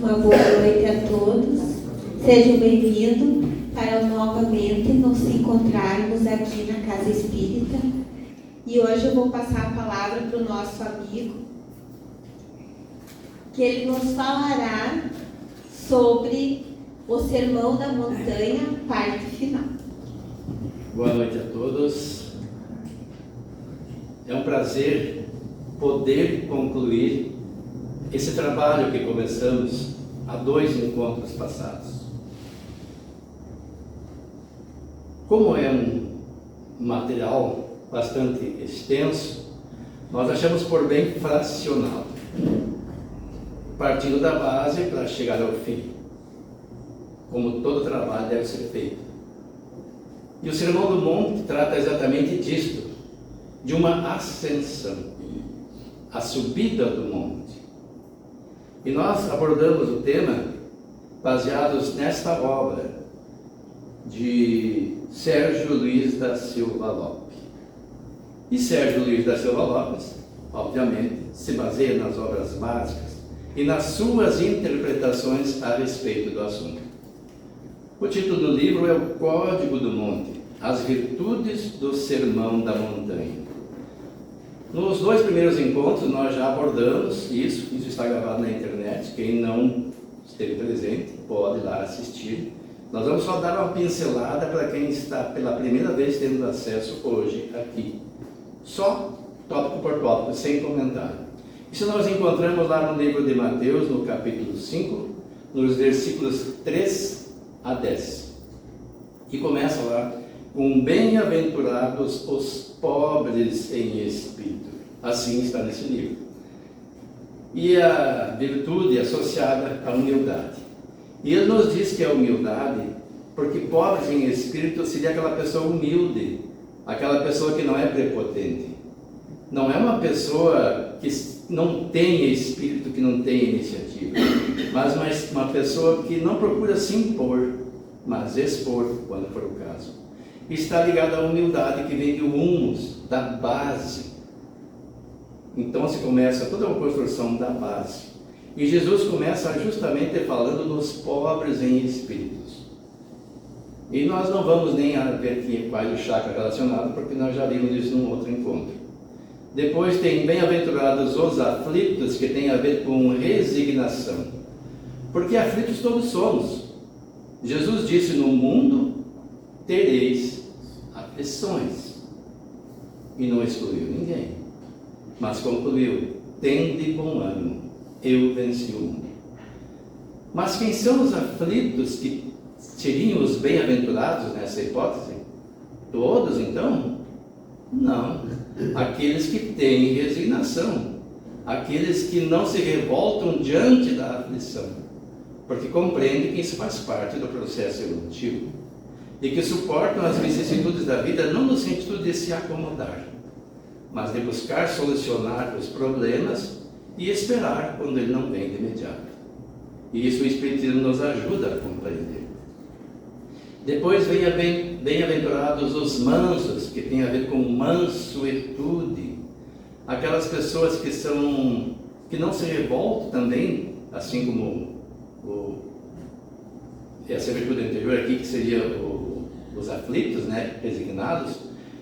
Uma boa noite a todos. Sejam bem-vindos para novamente nos encontrarmos aqui na Casa Espírita. E hoje eu vou passar a palavra para o nosso amigo, que ele nos falará sobre o Sermão da Montanha, parte final. Boa noite a todos. É um prazer poder concluir esse trabalho que começamos há 2 encontros passados. Como é um material bastante extenso, nós achamos por bem fracioná-lo, partindo da base para chegar ao fim, como todo trabalho deve ser feito. E o Sermão do Monte trata exatamente disto, de uma ascensão, a subida do monte. E nós abordamos o tema baseados nesta obra de Sérgio Luiz da Silva Lopes. E Sérgio Luiz da Silva Lopes, obviamente, se baseia nas obras básicas e nas suas interpretações a respeito do assunto. O título do livro é O Código do Monte, as virtudes do Sermão da Montanha. Nos 2 primeiros encontros nós já abordamos isso está gravado na internet, quem não esteve presente pode ir lá assistir. Nós vamos só dar uma pincelada para quem está pela primeira vez tendo acesso hoje aqui. Só tópico por tópico, sem comentário. Isso nós encontramos lá no livro de Mateus, no capítulo 5, nos versículos 3 a 10. E começa lá com bem-aventurados os pobres em espírito. Assim está nesse livro. E a virtude associada à humildade. E ele nos diz que a humildade, porque pobres em espírito seria aquela pessoa humilde, aquela pessoa que não é prepotente. Não é uma pessoa que não tem espírito, que não tem iniciativa, mas uma pessoa que não procura se impor, mas expor quando for o caso. Está ligada à humildade que vem do humus, da base. Então se começa toda uma construção da base. E Jesus começa justamente falando dos pobres em espíritos. E nós não vamos nem ver quais o chakra relacionado, porque nós já vimos isso num outro encontro. Depois tem bem-aventurados os aflitos, que tem a ver com resignação. Porque aflitos todos somos. Jesus disse: no mundo tereis aflições. E não excluiu ninguém, mas concluiu: tende bom ânimo, eu venci o mundo. Mas quem são os aflitos que seriam os bem-aventurados nessa hipótese? Todos então? Não. Aqueles que têm resignação, aqueles que não se revoltam diante da aflição, porque compreendem que isso faz parte do processo evolutivo e que suportam as vicissitudes da vida não no sentido de se acomodar, mas de buscar solucionar os problemas e esperar quando ele não vem de imediato. E isso o Espiritismo nos ajuda a compreender. Depois vem bem-aventurados os mansos, que tem a ver com mansuetude. Aquelas pessoas que não se revoltam também, assim como essa virtude anterior aqui, que seria os aflitos, né, resignados.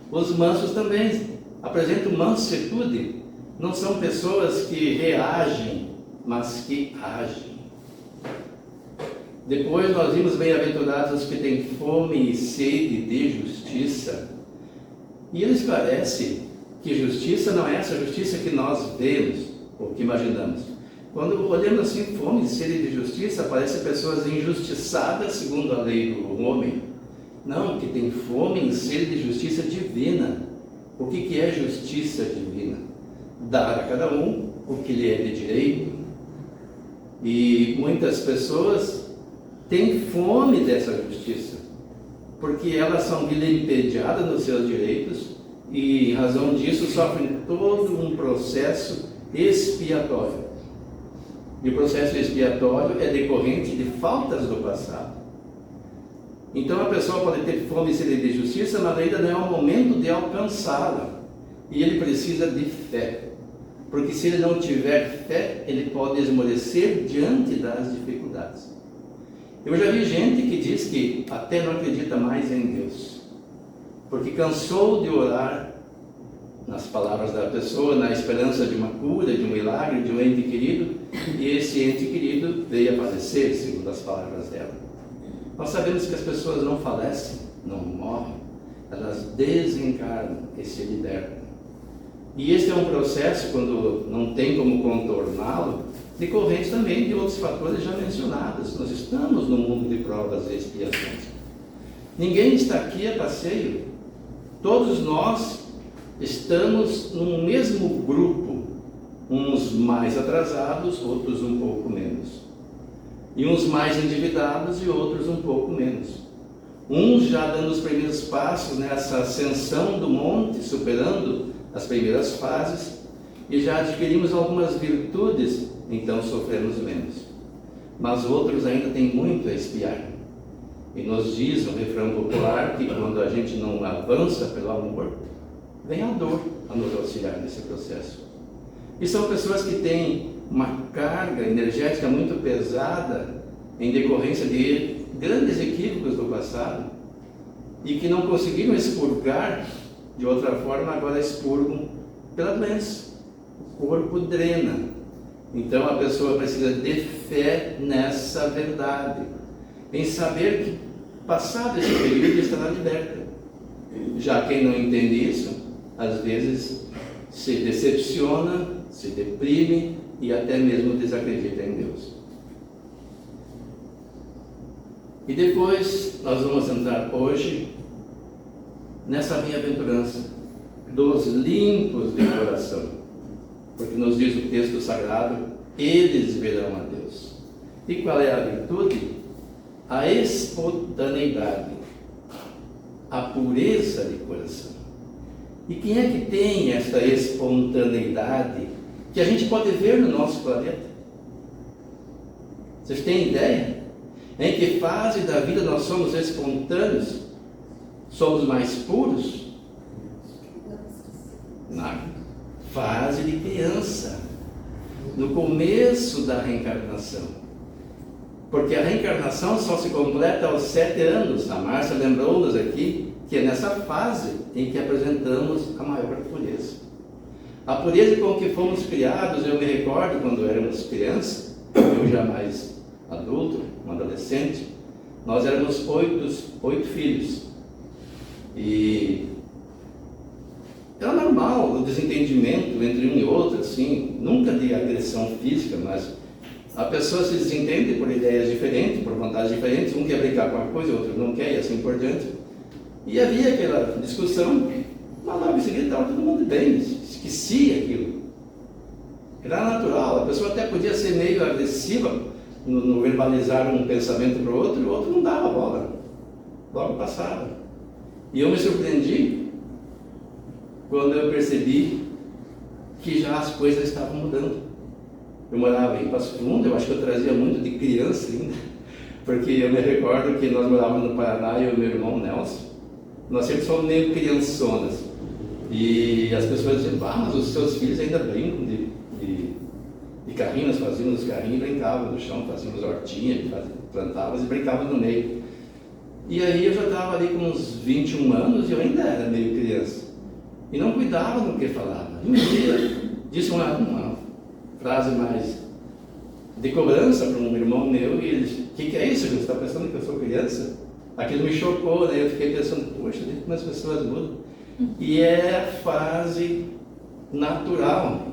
Os mansos também apresentam mansuetude. Não são pessoas que reagem, mas que agem. Depois nós vimos bem-aventurados os que têm fome e sede de justiça. E ele esclarece que justiça não é essa justiça que nós vemos ou que imaginamos. Quando olhamos assim, fome e sede de justiça, parecem pessoas injustiçadas segundo a lei do homem. Não, que tem fome e sede de justiça divina. O que é justiça divina? Dar a cada um o que lhe é de direito. E muitas pessoas têm fome dessa justiça, porque elas são vilipendiadas nos seus direitos e, em razão disso, sofrem todo um processo expiatório. E o processo expiatório é decorrente de faltas do passado. Então a pessoa pode ter fome e sede de justiça, mas ainda não é o momento de alcançá-la. E ele precisa de fé. porque se ele não tiver fé, ele pode esmorecer diante das dificuldades. Eu já vi gente que diz que até não acredita mais em Deus, porque cansou de orar nas palavras da pessoa, na esperança de uma cura, de um milagre, de um ente querido, e esse ente querido veio a falecer, segundo as palavras dela. Nós sabemos que as pessoas não falecem, não morrem, elas desencarnam e se libertam. E este é um processo, quando não tem como contorná-lo, decorrente também de outros fatores já mencionados. Nós estamos no mundo de provas e expiações. Ninguém está aqui a passeio. Todos nós estamos no mesmo grupo, uns mais atrasados, outros um pouco menos. E uns mais endividados e outros um pouco menos. Uns já dando os primeiros passos nessa ascensão do monte, superando as primeiras fases, e já adquirimos algumas virtudes, então sofremos menos. Mas outros ainda têm muito a expiar. E nos diz um refrão popular que quando a gente não avança pelo amor, vem a dor a nos auxiliar nesse processo. E são pessoas que têm uma carga energética muito pesada em decorrência de grandes equívocos do passado e que não conseguiram expurgar de outra forma, agora expurgam pela doença. O corpo drena. Então a pessoa precisa de fé nessa verdade, em saber que passado esse período estará liberta. Já quem não entende isso, às vezes se decepciona, se deprime e até mesmo desacredita em Deus. E depois nós vamos entrar hoje nessa bem-aventurança dos limpos de coração, porque nos diz o texto sagrado, eles verão a Deus. E qual é a virtude? A espontaneidade, a pureza de coração. E quem é que tem esta espontaneidade que a gente pode ver no nosso planeta? Vocês têm ideia? Em que fase da vida nós somos espontâneos? Somos mais puros? Na fase de criança, no começo da reencarnação. Porque a reencarnação só se completa aos 7 anos. A Márcia lembrou-nos aqui que é nessa fase em que apresentamos a maior pureza. A pureza com que fomos criados, eu me recordo quando éramos crianças, eu já mais adulto, um adolescente, nós éramos 8 filhos. E era normal o desentendimento entre um e outro, assim, nunca de agressão física, mas a pessoa se desentende por ideias diferentes, por vontades diferentes, um quer brincar com uma coisa, o outro não quer, e assim por diante. E havia aquela discussão, mas logo em seguida estava todo mundo bem, esquecia aquilo. Era natural, a pessoa até podia ser meio agressiva no verbalizar um pensamento para o outro não dava bola, logo passava. E eu me surpreendi quando eu percebi que já as coisas estavam mudando. Eu morava em Passo Fundo, eu acho que eu trazia muito de criança ainda, porque eu me recordo que nós morávamos no Paraná, eu e meu irmão Nelson, nós sempre fomos meio criançonas, e as pessoas diziam, mas os seus filhos ainda brincam de carrinho, nós fazíamos os carrinhos e brincávamos no chão, fazíamos hortinha, plantávamos e brincávamos no meio. E aí eu já estava ali com uns 21 anos e eu ainda era meio criança, e não cuidava do que falava. E um dia disse uma frase mais de cobrança para um irmão meu, e ele disse, o que é isso? Você está pensando que eu sou criança? Aquilo me chocou, né? Eu fiquei pensando, poxa, como as pessoas mudam. E é a fase natural,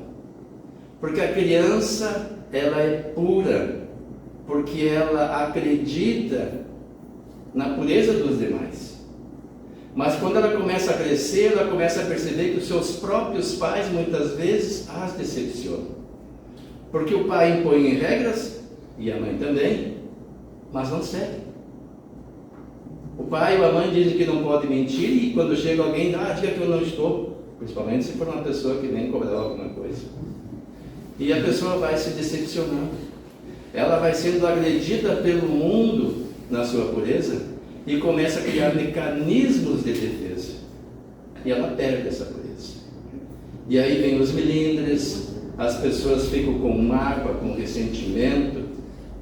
porque a criança, ela é pura, porque ela acredita na pureza dos demais. Mas quando ela começa a crescer, ela começa a perceber que os seus próprios pais, muitas vezes, as decepcionam. Porque o pai impõe regras, e a mãe também, mas não segue. O pai ou a mãe dizem que não pode mentir, e quando chega alguém, diga que eu não estou, principalmente se for uma pessoa que vem cobrar alguma coisa. E a pessoa vai se decepcionando. Ela vai sendo agredida pelo mundo na sua pureza, e começa a criar mecanismos de defesa. E ela perde essa pureza. E aí vem os melindres, as pessoas ficam com mágoa, com ressentimento,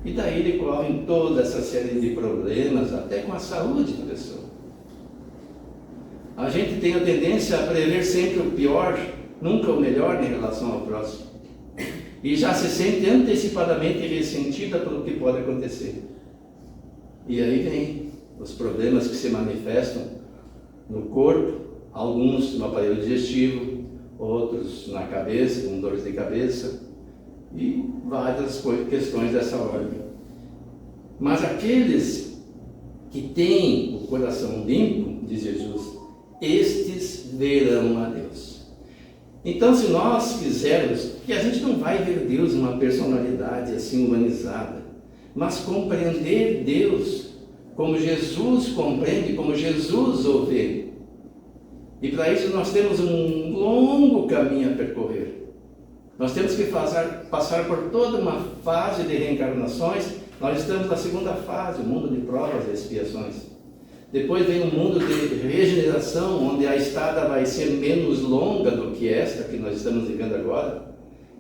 e daí decorrem toda essa série de problemas, até com a saúde da pessoa. A gente tem a tendência a prever sempre o pior, nunca o melhor em relação ao próximo. E já se sente antecipadamente ressentida pelo que pode acontecer. E aí vem os problemas que se manifestam no corpo, alguns no aparelho digestivo, outros na cabeça, com dores de cabeça, e várias questões dessa ordem. Mas aqueles que têm o coração limpo, diz Jesus, estes verão a Deus. Então, se nós quisermos, que a gente não vai ver Deus em uma personalidade assim humanizada, mas compreender Deus como Jesus compreende, como Jesus o vê. E para isso nós temos um longo caminho a percorrer. Nós temos que passar por toda uma fase de reencarnações. Nós estamos na segunda fase, o mundo de provas e expiações. Depois vem um mundo de regeneração, onde a estada vai ser menos longa do que esta que nós estamos vivendo agora.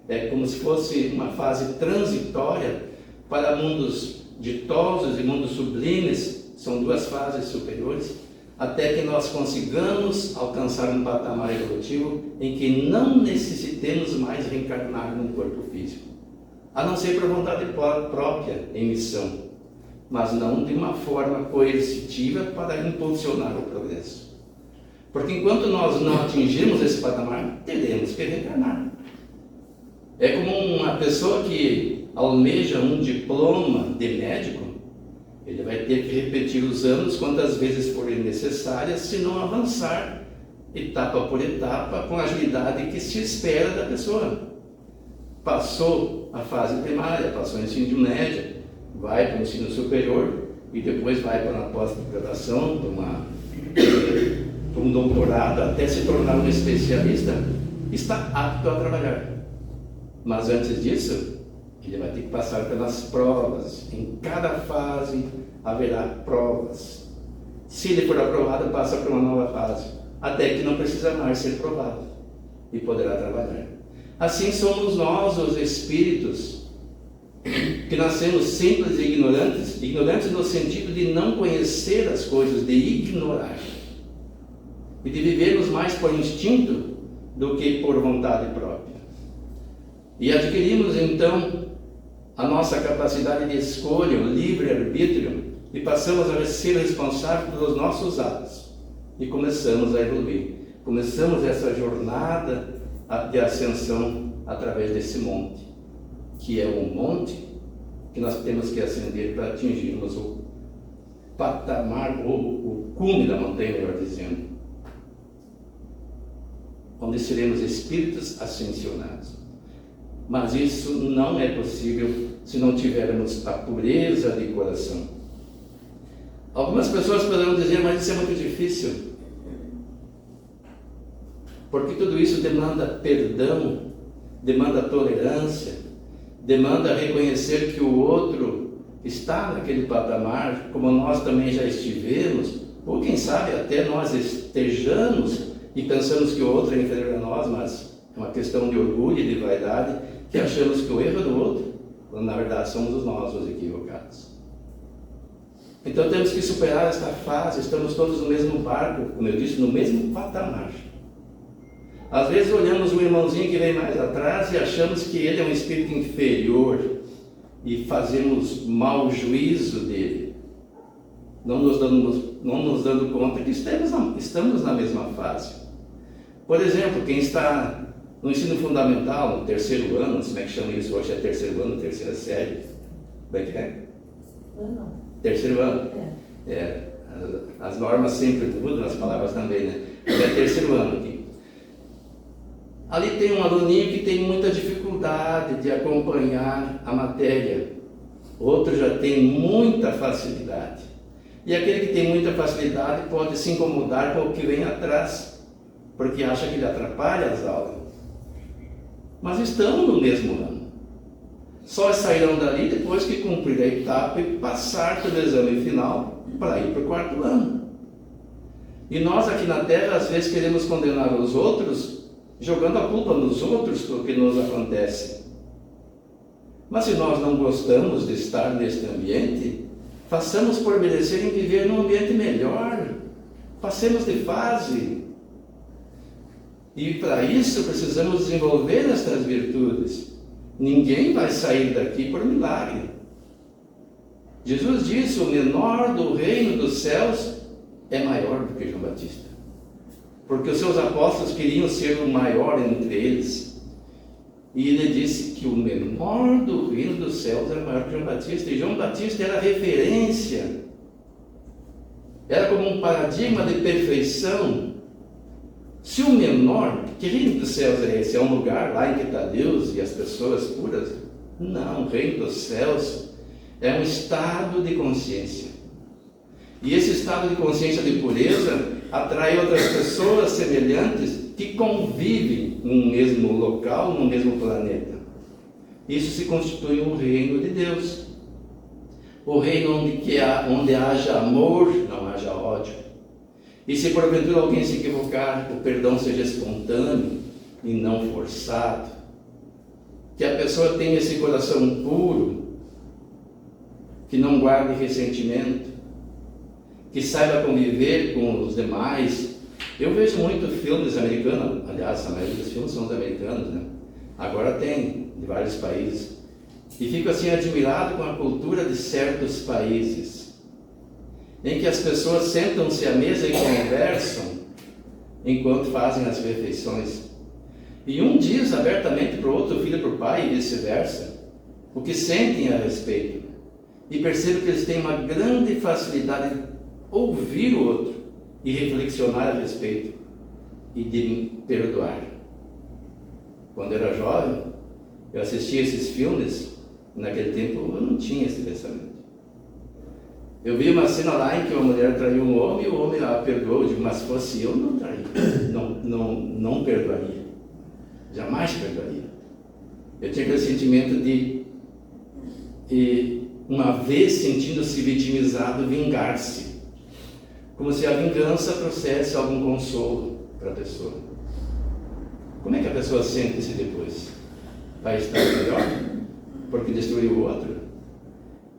É como se fosse uma fase transitória para mundos ditosos e mundos sublimes. São duas fases superiores, até que nós consigamos alcançar um patamar evolutivo em que não necessitemos mais reencarnar num corpo físico, a não ser por vontade própria em missão, mas não de uma forma coercitiva para impulsionar o progresso. Porque enquanto nós não atingirmos esse patamar, teremos que reencarnar. É como uma pessoa que almeja um diploma de médico, ele vai ter que repetir os anos quantas vezes forem necessárias, se não avançar etapa por etapa com a agilidade que se espera da pessoa. Passou a fase primária, passou o ensino médio, vai para o ensino superior e depois vai para uma pós-graduação, para um doutorado, até se tornar um especialista, está apto a trabalhar. Mas antes disso, ele vai ter que passar pelas provas. Em cada fase haverá provas. Se ele for aprovado, passa para uma nova fase, até que não precisa mais ser provado e poderá trabalhar. Assim somos nós, os espíritos, que nascemos simples e ignorantes, ignorantes no sentido de não conhecer as coisas, de ignorar, e de vivermos mais por instinto do que por vontade própria. E adquirimos então a nossa capacidade de escolha, o livre-arbítrio, e passamos a ser responsáveis pelos nossos atos. E começamos a evoluir. Começamos essa jornada de ascensão através desse monte, que é um monte que nós temos que ascender para atingirmos o patamar, ou o cume da montanha, melhor dizendo, onde seremos espíritos ascensionados. Mas isso não é possível se não tivermos a pureza de coração. Algumas pessoas poderão dizer, mas isso é muito difícil, porque tudo isso demanda perdão, demanda tolerância, demanda reconhecer que o outro está naquele patamar, como nós também já estivemos, ou quem sabe até nós estejamos e pensamos que o outro é inferior a nós, mas é uma questão de orgulho e de vaidade, que achamos que o erro é do outro, quando na verdade somos nós os equivocados. Então temos que superar esta fase, estamos todos no mesmo barco, como eu disse, no mesmo patamar. Às vezes olhamos um irmãozinho que vem mais atrás e achamos que ele é um espírito inferior e fazemos mau juízo dele, não nos dando conta que estamos na mesma fase. Por exemplo, quem está no ensino fundamental, no terceiro ano, não sei como é que chama isso hoje, é terceiro ano, terceira série. Como é que é? Não. Terceiro ano? As normas sempre mudam, as palavras também, né? É terceiro ano aqui. Ali tem um aluninho que tem muita dificuldade de acompanhar a matéria. Outro já tem muita facilidade. E aquele que tem muita facilidade pode se incomodar com o que vem atrás, porque acha que ele atrapalha as aulas. Mas estão no mesmo ano. Só sairão dali depois que cumprir a etapa e passar pelo exame final para ir para o quarto ano. E nós aqui na Terra às vezes queremos condenar os outros jogando a culpa nos outros pelo que nos acontece. Mas se nós não gostamos de estar neste ambiente, façamos por merecer em viver num ambiente melhor. Passemos de fase. E para isso precisamos desenvolver estas virtudes. Ninguém vai sair daqui por milagre. Jesus disse: o menor do reino dos céus é maior do que João Batista. Porque os seus apóstolos queriam ser o maior entre eles. E ele disse que o menor do reino dos céus era maior que João Batista. E João Batista era referência. Era como um paradigma de perfeição. Se o menor, que reino dos céus é esse? É um lugar lá em que está Deus e as pessoas puras? Não, o reino dos céus é um estado de consciência. E esse estado de consciência de pureza atrai outras pessoas semelhantes que convivem no mesmo local, no mesmo planeta. Isso se constitui um reino de Deus. O reino onde haja amor, não haja ódio. E se porventura alguém se equivocar, o perdão seja espontâneo e não forçado. Que a pessoa tenha esse coração puro, que não guarde ressentimento, que saiba conviver com os demais. Eu vejo muito filmes americanos, aliás, a maioria dos filmes são os americanos, né? Agora tem, de vários países. E fico assim admirado com a cultura de certos países, em que as pessoas sentam-se à mesa e conversam enquanto fazem as refeições. E um diz abertamente para o outro, filho para o pai e vice-versa, o que sentem a respeito. E percebo que eles têm uma grande facilidade de ouvir o outro e reflexionar a respeito e de perdoar. Quando eu era jovem, eu assistia esses filmes. Naquele tempo eu não tinha esse pensamento. Eu vi uma cena lá em que uma mulher traiu um homem e o homem a perdoou. Eu digo, mas se fosse eu, não traía, não perdoaria, jamais perdoaria. Eu tinha aquele sentimento de, uma vez sentindo-se vitimizado, vingar-se, como se a vingança trouxesse algum consolo para a pessoa. Como é que a pessoa sente-se depois? Vai estar melhor porque destruiu o outro?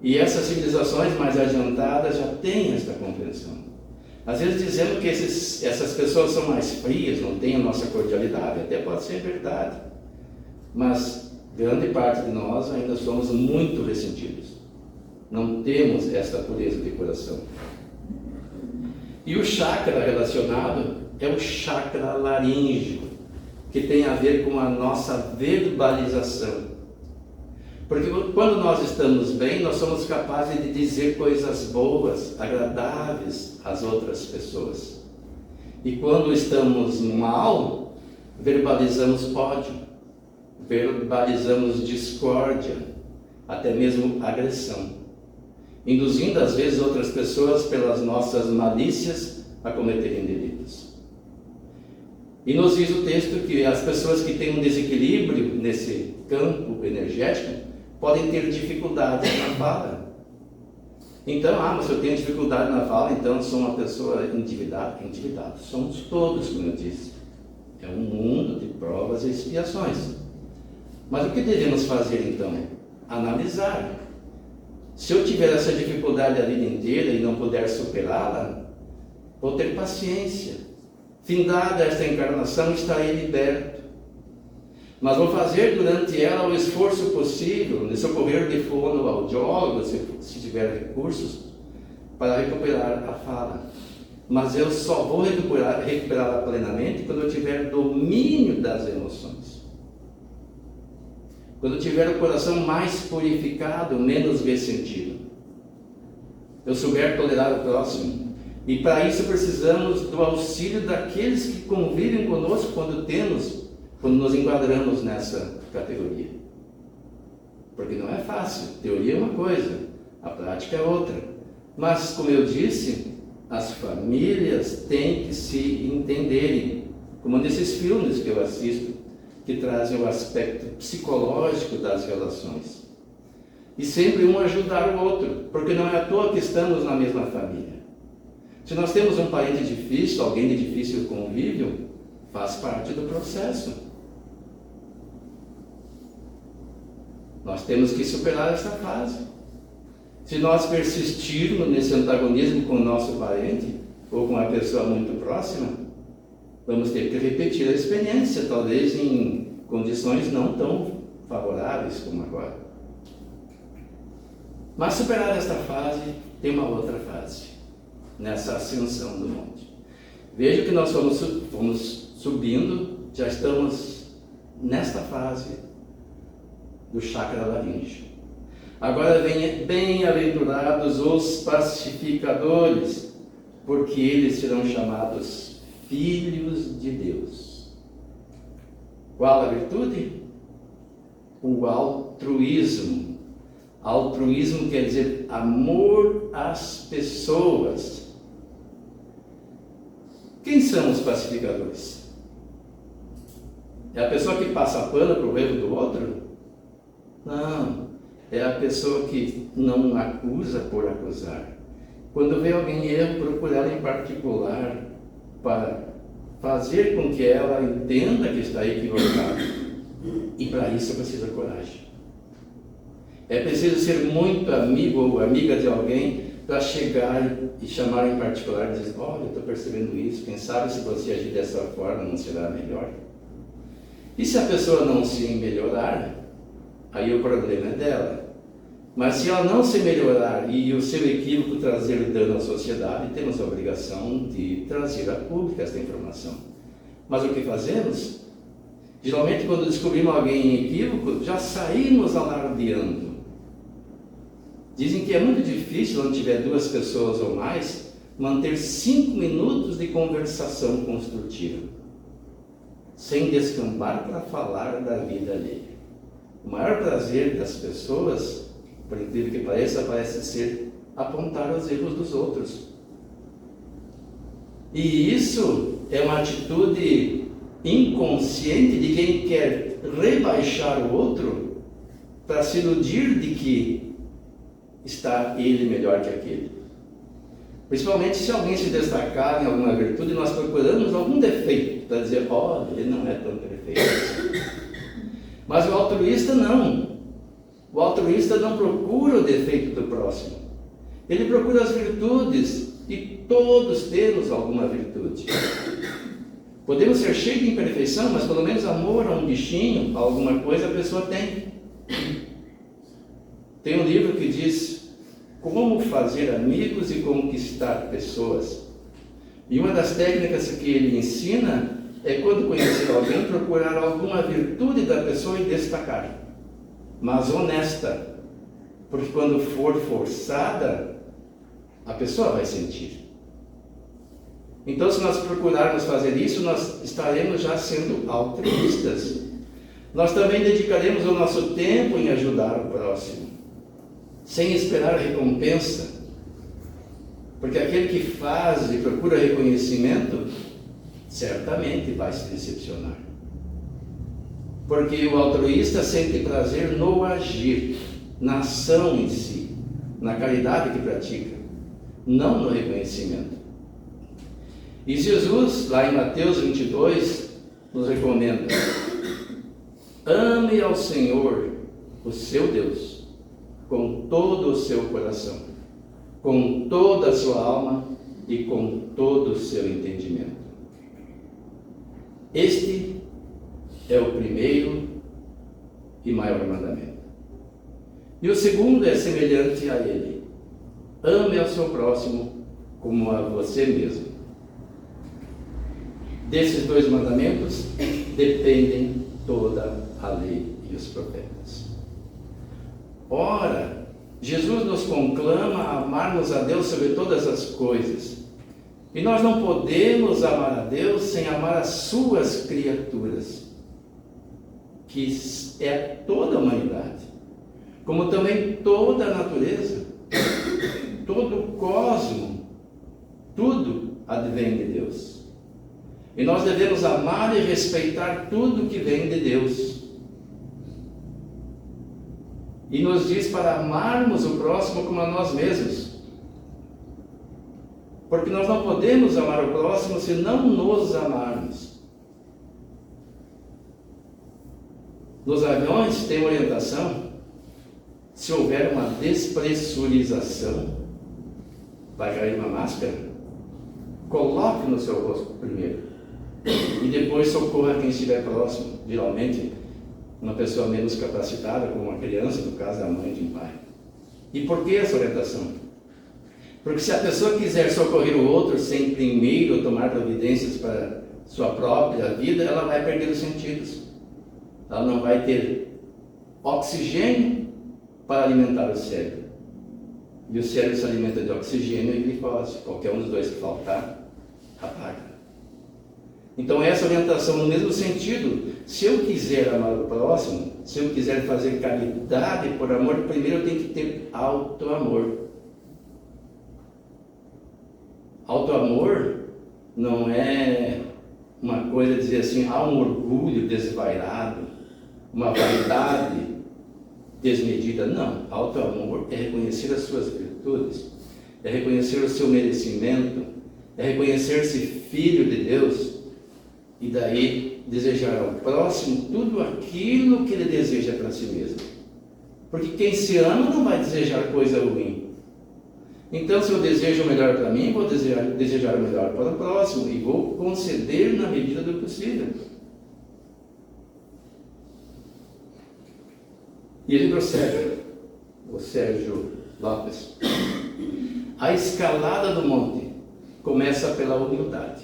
E essas civilizações mais adiantadas já têm esta compreensão. Às vezes dizendo que essas pessoas são mais frias, não têm a nossa cordialidade, até pode ser verdade, mas grande parte de nós ainda somos muito ressentidos, não temos esta pureza de coração. E o chakra relacionado é o chakra laríngeo, que tem a ver com a nossa verbalização. Porque quando nós estamos bem, nós somos capazes de dizer coisas boas, agradáveis às outras pessoas. E quando estamos mal, verbalizamos ódio, verbalizamos discórdia, até mesmo agressão, induzindo às vezes outras pessoas pelas nossas malícias a cometerem delitos. E nos diz o texto que as pessoas que têm um desequilíbrio nesse campo energético podem ter dificuldades na fala. Então, mas se eu tenho dificuldade na fala, então eu sou uma pessoa endividada. Somos todos, como eu disse. É um mundo de provas e expiações. Mas o que devemos fazer então? Analisar. Se eu tiver essa dificuldade a vida inteira e não puder superá-la, vou ter paciência. Findada esta encarnação, estarei liberto. Mas vou fazer durante ela o esforço possível, de socorrer de fono ao audiólogo, se tiver recursos, para recuperar a fala. Mas eu só vou recuperá-la plenamente quando eu tiver domínio das emoções. Quando eu tiver o coração mais purificado, menos ressentido. Eu souber tolerar o próximo. E para isso precisamos do auxílio daqueles que convivem conosco quando nos enquadramos nessa categoria. Porque não é fácil. Teoria é uma coisa, a prática é outra. Mas, como eu disse, as famílias têm que se entenderem, como nesses filmes que eu assisto, que trazem o aspecto psicológico das relações. E sempre um ajudar o outro, porque não é à toa que estamos na mesma família. Se nós temos um parente difícil, alguém de difícil convívio, faz parte do processo. Nós temos que superar essa fase. Se nós persistirmos nesse antagonismo com o nosso parente ou com a pessoa muito próxima, vamos ter que repetir a experiência, talvez em condições não tão favoráveis como agora. Mas superar esta fase, tem uma outra fase, nessa ascensão do monte. Veja que nós fomos subindo, já estamos nesta fase do chakra laríngeo. Agora vem bem-aventurados os pacificadores, porque eles serão chamados filhos de Deus. Qual a virtude? O altruísmo. Altruísmo quer dizer amor às pessoas. Quem são os pacificadores? É a pessoa que passa pano para o erro do outro? Não, é a pessoa que não acusa por acusar. Quando vê alguém em erro, procurar em particular para fazer com que ela entenda que está equivocada. E para isso precisa coragem. É preciso ser muito amigo ou amiga de alguém para chegar e chamar em particular e dizer: olha, eu estou percebendo isso, quem sabe se você agir dessa forma não será melhor. E se a pessoa não se melhorar, aí o problema é dela. Mas se ela não se melhorar e o seu equívoco trazer dano à sociedade, temos a obrigação de trazer a público esta informação. Mas o que fazemos? Geralmente, quando descobrimos alguém em equívoco, já saímos alardeando. Dizem que é muito difícil, onde tiver 2 pessoas ou mais, manter 5 minutos de conversação construtiva, sem descambar para falar da vida alheia. O maior prazer das pessoas, por incrível que pareça, parece ser apontar os erros dos outros. E isso é uma atitude inconsciente de quem quer rebaixar o outro para se iludir de que está ele melhor que aquele. Principalmente se alguém se destacar em alguma virtude, nós procuramos algum defeito para dizer: olha, ele não é tão perfeito. Mas o altruísta não. O altruísta não procura o defeito do próximo. Ele procura as virtudes, e todos temos alguma virtude. Podemos ser cheios de imperfeição, mas pelo menos amor a um bichinho, a alguma coisa a pessoa tem. Tem um livro que diz como fazer amigos e conquistar pessoas. E uma das técnicas que ele ensina é, quando conhecer alguém, procurar alguma virtude da pessoa e destacar. Mas honesta, porque quando for forçada, a pessoa vai sentir. Então, se nós procurarmos fazer isso, nós estaremos já sendo altruístas. Nós também dedicaremos o nosso tempo em ajudar o próximo, sem esperar recompensa, porque aquele que faz e procura reconhecimento, certamente vai se decepcionar. Porque o altruísta sente prazer no agir, na ação em si, na caridade que pratica, não no reconhecimento. E Jesus, lá em Mateus 22, nos recomenda: ame ao Senhor, o seu Deus, com todo o seu coração, com toda a sua alma e com todo o seu entendimento. Este é o primeiro e maior mandamento. E o segundo é semelhante a ele: ame ao seu próximo como a você mesmo. Desses 2 mandamentos dependem toda a lei e os profetas. Ora, Jesus nos conclama a amarmos a Deus sobre todas as coisas. E nós não podemos amar a Deus sem amar as suas criaturas, que é toda a humanidade, como também toda a natureza, todo o cosmo, tudo advém de Deus. E nós devemos amar e respeitar tudo que vem de Deus. E nos diz para amarmos o próximo como a nós mesmos. Porque nós não podemos amar o próximo se não nos amarmos. Nos aviões tem orientação, se houver uma despressurização, vai cair uma máscara, coloque no seu rosto primeiro e depois socorra quem estiver próximo, geralmente uma pessoa menos capacitada, como uma criança, no caso da mãe de um pai. E por que essa orientação? Porque se a pessoa quiser socorrer o outro sem primeiro tomar providências para sua própria vida, ela vai perder os sentidos. Ela não vai ter oxigênio para alimentar o cérebro. E o cérebro se alimenta de oxigênio e glicose. Qualquer um dos dois que faltar, apaga. Então essa orientação no mesmo sentido, se eu quiser amar o próximo, se eu quiser fazer caridade por amor, primeiro eu tenho que ter auto-amor. Auto-amor não é uma coisa de dizer assim, há um orgulho desvairado, uma vaidade desmedida. Não, auto-amor é reconhecer as suas virtudes, é reconhecer o seu merecimento, é reconhecer-se filho de Deus e daí desejar ao próximo tudo aquilo que ele deseja para si mesmo. Porque quem se ama não vai desejar coisa ruim. Então, se eu desejo o melhor para mim, vou desejar o melhor para o próximo e vou conceder na medida do possível. E ele prossegue, o Sérgio Lopes. A escalada do monte começa pela humildade,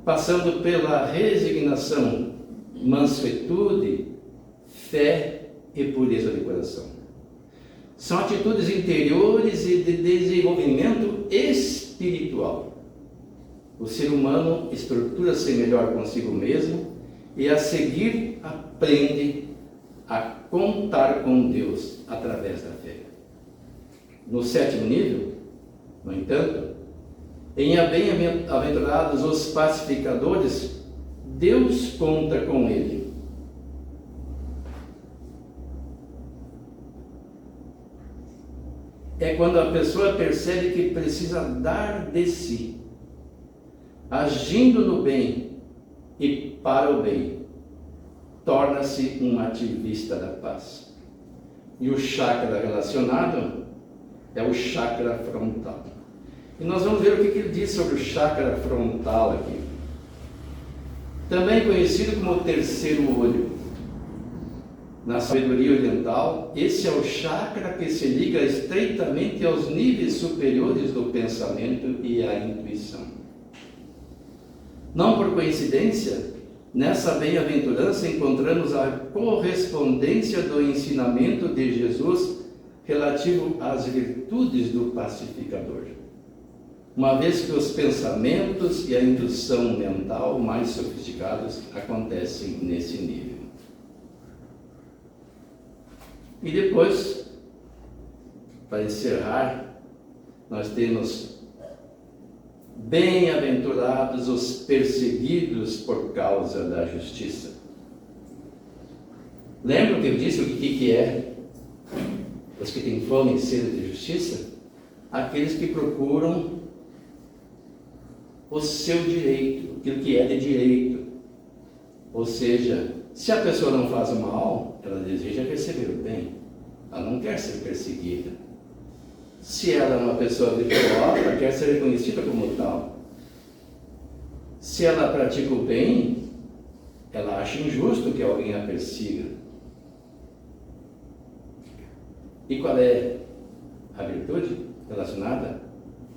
passando pela resignação, mansuetude, fé e pureza de coração. São atitudes interiores e de desenvolvimento espiritual. O ser humano estrutura-se melhor consigo mesmo e a seguir aprende a contar com Deus através da fé. No 7º nível, no entanto, em bem-aventurados os pacificadores, Deus conta com ele. É quando a pessoa percebe que precisa dar de si, agindo no bem e para o bem, torna-se um ativista da paz. E o chakra relacionado é o chakra frontal. E nós vamos ver o que ele diz sobre o chakra frontal aqui. Também conhecido como o terceiro olho. Na sabedoria oriental, esse é o chakra que se liga estreitamente aos níveis superiores do pensamento e à intuição. Não por coincidência, nessa bem-aventurança encontramos a correspondência do ensinamento de Jesus relativo às virtudes do pacificador. Uma vez que os pensamentos e a indução mental mais sofisticados acontecem nesse nível. E depois, para encerrar, nós temos bem-aventurados os perseguidos por causa da justiça. Lembram que eu disse o que é os que têm fome e sede de justiça? Aqueles que procuram o seu direito, aquilo que é de direito. Ou seja, se a pessoa não faz o mal, ela deseja receber o bem. Ela não quer ser perseguida. Se ela é uma pessoa virtuosa, ela quer ser reconhecida como tal. Se ela pratica o bem, ela acha injusto que alguém a persiga. E qual é a virtude relacionada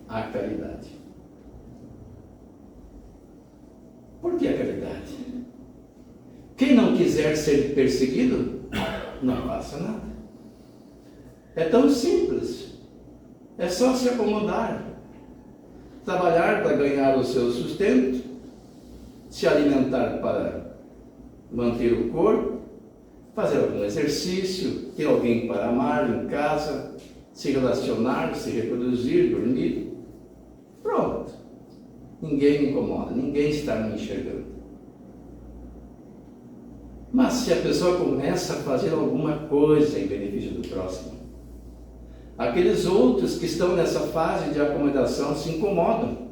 à caridade? Por que a caridade? Quem não quiser ser perseguido, não faça nada. É tão simples. É só se acomodar. Trabalhar para ganhar o seu sustento, se alimentar para manter o corpo, fazer algum exercício, ter alguém para amar em casa, se relacionar, se reproduzir, dormir. Pronto. Ninguém me incomoda, ninguém está me enxergando. Mas se a pessoa começa a fazer alguma coisa em benefício do próximo, aqueles outros que estão nessa fase de acomodação se incomodam.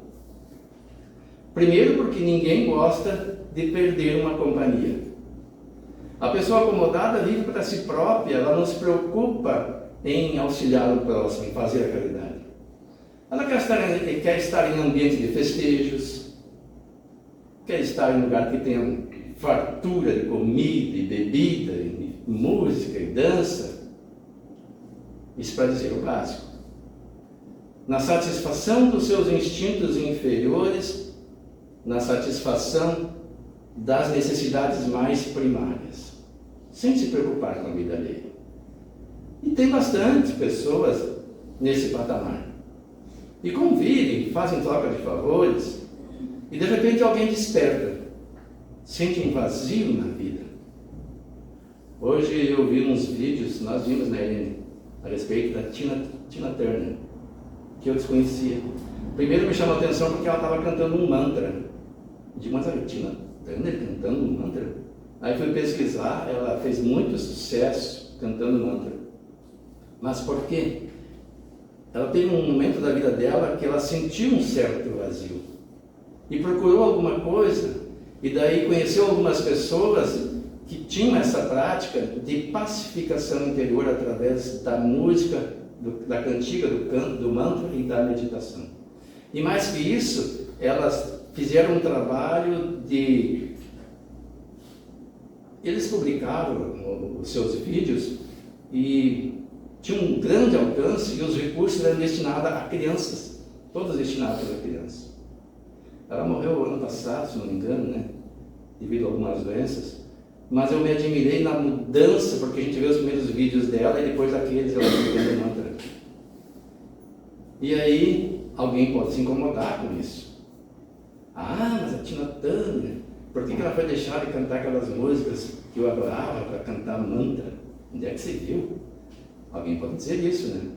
Primeiro porque ninguém gosta de perder uma companhia. A pessoa acomodada vive para si própria, ela não se preocupa em auxiliar o próximo, em fazer a caridade. Ela quer estar em ambiente de festejos, quer estar em lugar que tenha fartura de comida e bebida, e música e dança. Isso para dizer o básico. Na satisfação dos seus instintos inferiores, na satisfação das necessidades mais primárias, sem se preocupar com a vida alheia. E tem bastante pessoas nesse patamar. E convivem, fazem troca de favores, e de repente alguém desperta, sente um vazio na vida. Hoje eu vi uns vídeos, nós vimos na Irene, a respeito da Tina Turner, que eu desconhecia. Primeiro me chamou a atenção porque ela estava cantando um mantra. Eu digo, mas a Tina Turner cantando um mantra? Aí fui pesquisar, ela fez muito sucesso cantando mantra. Mas por quê? Ela teve um momento da vida dela que ela sentiu um certo vazio. E procurou alguma coisa, e daí conheceu algumas pessoas que tinham essa prática de pacificação interior através da música, da cantiga, do canto, do mantra e da meditação. E mais que isso, elas fizeram um trabalho de... Eles publicavam os seus vídeos e tinham um grande alcance, e os recursos eram destinados a crianças, todos destinados a crianças. Ela morreu ano passado, se não me engano, né? Devido a algumas doenças. Mas eu me admirei na mudança, porque a gente vê os primeiros vídeos dela e depois daqueles ela cantando mantra. E aí, alguém pode se incomodar com isso. Ah, mas a Tina Turner, por que ela foi deixar de cantar aquelas músicas que eu adorava para cantar mantra? Onde é que você viu? Alguém pode dizer isso, né?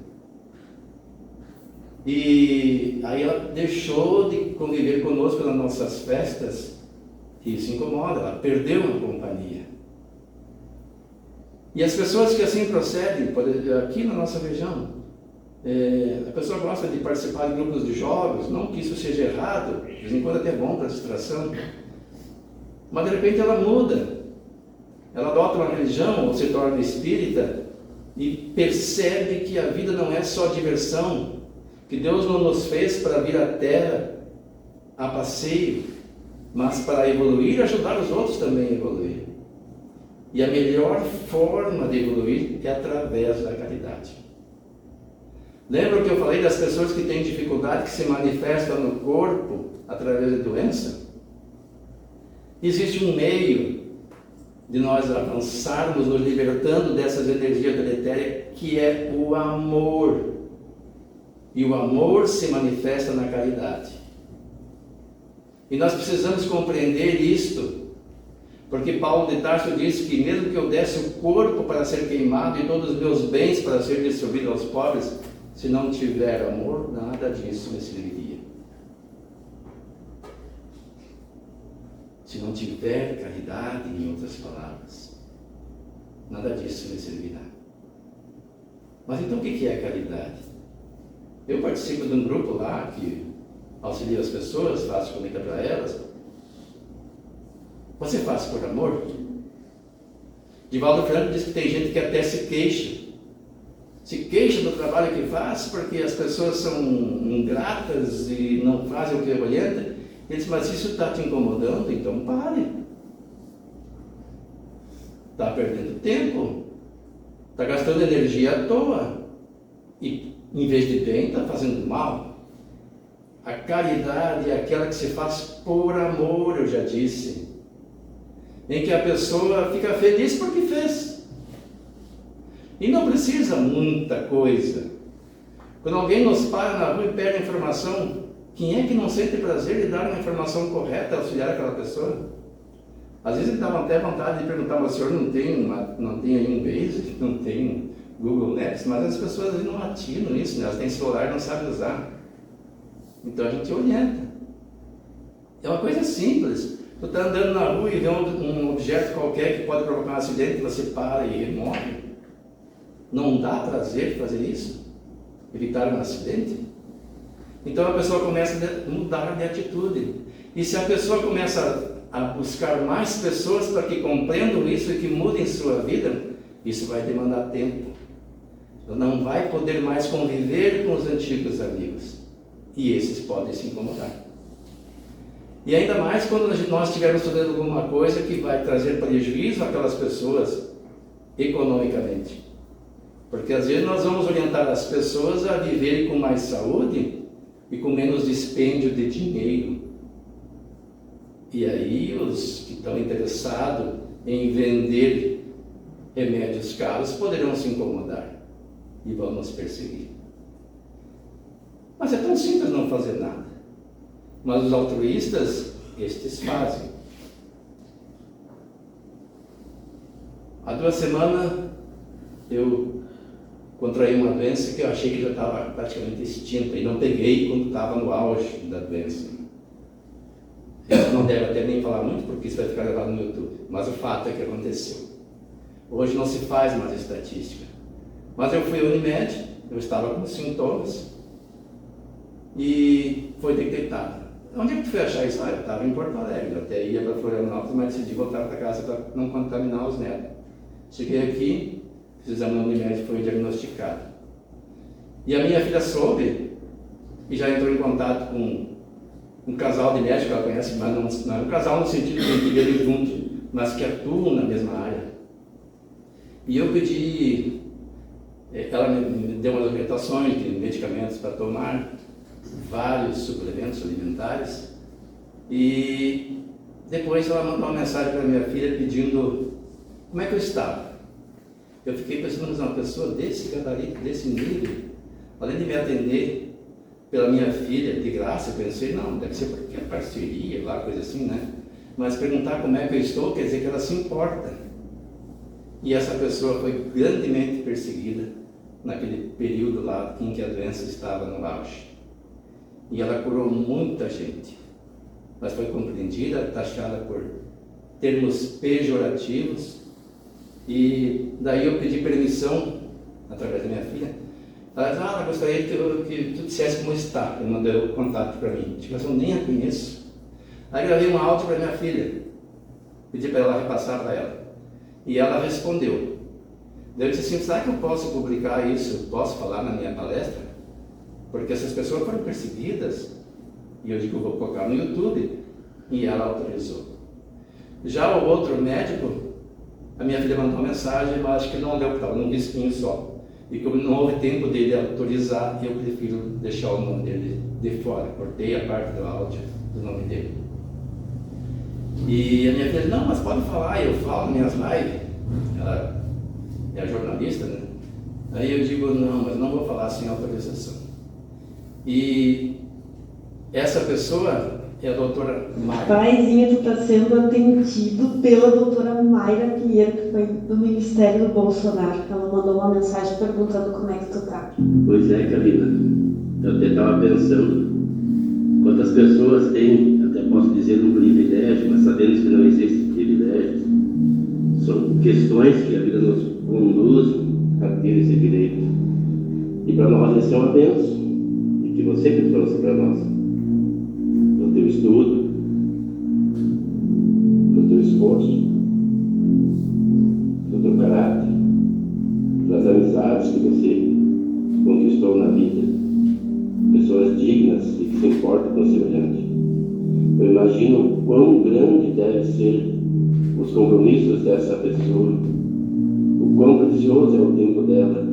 E aí ela deixou de conviver conosco nas nossas festas, e isso incomoda, ela perdeu a companhia. E as pessoas que assim procedem, aqui na nossa região, a pessoa gosta de participar de grupos de jogos, não que isso seja errado, de vez em quando até é bom para a distração, mas de repente ela muda, ela adota uma religião ou se torna espírita e percebe que a vida não é só diversão, que Deus não nos fez para vir à Terra a passeio, mas para evoluir e ajudar os outros também a evoluir. E a melhor forma de evoluir é através da caridade. Lembra que eu falei das pessoas que têm dificuldade, que se manifestam no corpo através da doença? Existe um meio de nós avançarmos, nos libertando dessas energias deletérias, que é o amor. E o amor se manifesta na caridade. E nós precisamos compreender isto, porque Paulo de Tarso disse que mesmo que eu desse o corpo para ser queimado e todos os meus bens para ser distribuído aos pobres, se não tiver amor, nada disso me serviria. Se não tiver caridade, em outras palavras, nada disso me servirá. Mas então o que é caridade? Eu participo de um grupo lá que auxilia as pessoas, faço comida para elas. Você faz por amor? Divaldo Franco diz que tem gente que até se queixa do trabalho que faz, porque as pessoas são ingratas e não fazem o que orienta. Ele diz, mas isso está te incomodando, então pare. Está perdendo tempo, está gastando energia à toa, e em vez de bem, está fazendo mal. A caridade é aquela que se faz por amor, eu já disse, em que a pessoa fica feliz porque fez. E não precisa muita coisa. Quando alguém nos para na rua e pede informação, quem é que não sente prazer de dar uma informação correta, auxiliar aquela pessoa? Às vezes ele dá até vontade de perguntar, mas o senhor não tem aí um Waze, não tem um Google Maps, mas as pessoas não atinam nisso, né? Elas têm celular e não sabem usar. Então a gente orienta. É uma coisa simples. Tu está andando na rua e vê um objeto qualquer que pode provocar um acidente, você para e morre. Não dá prazer fazer isso? Evitar um acidente? Então a pessoa começa a mudar de atitude. E se a pessoa começa a buscar mais pessoas para que compreendam isso e que mudem sua vida, isso vai demandar tempo. Ela não vai poder mais conviver com os antigos amigos. E esses podem se incomodar. E ainda mais quando nós estivermos fazendo alguma coisa que vai trazer prejuízo àquelas pessoas economicamente. Porque às vezes nós vamos orientar as pessoas a viverem com mais saúde e com menos dispêndio de dinheiro. E aí os que estão interessados em vender remédios caros poderão se incomodar e vão nos perseguir. Mas é tão simples não fazer nada. Mas os altruístas, estes fazem. Há 2 semanas eu contraí uma doença que eu achei que já estava praticamente extinta e não peguei quando estava no auge da doença. Eu não devo até nem falar muito porque isso vai ficar gravado no YouTube, mas o fato é que aconteceu. Hoje não se faz mais estatística. Mas eu fui ao Unimed, eu estava com sintomas e foi detectado. Onde é que tu foi achar isso? Eu estava em Porto Alegre, eu até ia para Florianópolis, mas decidi voltar para casa para não contaminar os netos. Cheguei aqui, fiz o exame no Unimed e foi diagnosticado. E a minha filha soube e já entrou em contato com um casal de médicos que ela conhece, mas não é um casal no sentido de viverem juntos, mas que atuam na mesma área. E eu pedi, ela me deu umas orientações de medicamentos para tomar, vários suplementos alimentares, e depois ela mandou uma mensagem para minha filha pedindo como é que eu estava. Eu fiquei pensando, mas uma pessoa desse gabarito, desse nível, além de me atender pela minha filha de graça, eu pensei, não, deve ser porque é parceria, lá, coisa assim, né? Mas perguntar como é que eu estou quer dizer que ela se importa. E essa pessoa foi grandemente perseguida naquele período lá em que a doença estava no auge. E ela curou muita gente, mas foi compreendida, taxada por termos pejorativos. E daí eu pedi permissão, através da minha filha. Ela disse, ela gostaria que tu dissesse como está. Ela mandou o contato para mim. Mas eu nem a conheço. Aí gravei um áudio para minha filha, pedi para ela repassar para ela. E ela respondeu. Eu disse assim, será que eu posso publicar isso? Posso falar na minha palestra? Porque essas pessoas foram perseguidas. E eu digo, vou colocar no YouTube. E ela autorizou. Já o outro médico, a minha filha mandou uma mensagem, mas acho que não deu, estava num risquinho só. E como não houve tempo dele autorizar, eu prefiro deixar o nome dele de fora. Cortei a parte do áudio do nome dele. E a minha filha disse, não, mas pode falar, eu falo nas minhas lives. Ela é jornalista, né? Aí eu digo, não, mas não vou falar sem autorização. E essa pessoa é a doutora Mayra. Paizinha, tu está sendo atendido pela doutora Mayra Pinheiro, que foi do Ministério do Bolsonaro. Ela mandou uma mensagem perguntando como é que tu tá. Pois é, Carina. Eu até estava pensando quantas pessoas têm, até posso dizer, um privilégio, mas sabemos que não existe privilégio. São questões que a vida nos conduz a ter esse direito. E para nós esse é uma bênção. E que você que trouxe para nós. No teu estudo, no teu esforço, no teu caráter, nas amizades que você conquistou na vida, pessoas dignas e que se importam com o semelhante. Eu imagino o quão grande deve ser os compromissos dessa pessoa, o quão precioso é o tempo dela,